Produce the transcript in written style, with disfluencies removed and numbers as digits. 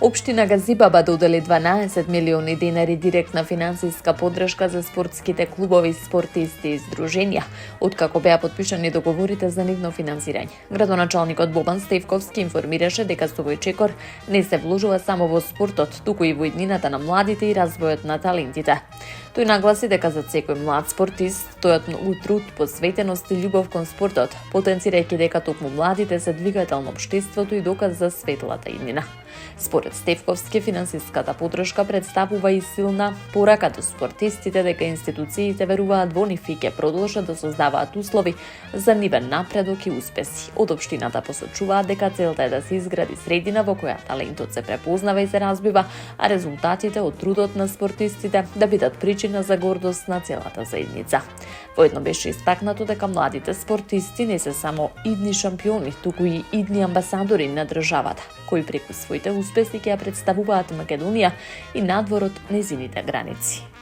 Општина Газибаба додели 12 милиони денари директна финансиска поддршка за спортските клубови, спортисти и здруженија, откако беа потпишани договорите за нивно финансирање. Градоначалникот Бобан Стефковски информираше дека со овој чекор не се вложува само во спортот, туку и во иднината на младите и развојот на талентите. Тој нагласи дека за секој млад спортист стојат многу труд, посветеност и љубов кон спортот, потенцирајќи дека токму младите се двигател на општеството и доказ за светлата иднина. Според Стефковски, финансиската поддршка представува и силна порака до спортистите дека институциите веруваат во нив и ќе продолжат да создаваат услови за нивен напредок и успеси. Од општината посочуваат дека целта е да се изгради средина во која талентот се препознава и се разбива, а резултатите од трудот на спортистите да бидат причина за гордост на целата заедница. Воедно беше истакнато дека младите спортисти не се само идни шампиони, туку и идни амбасадори на државата, кои преку своите успеси ќе ја представуваат Македонија и надвор од нејзините граници.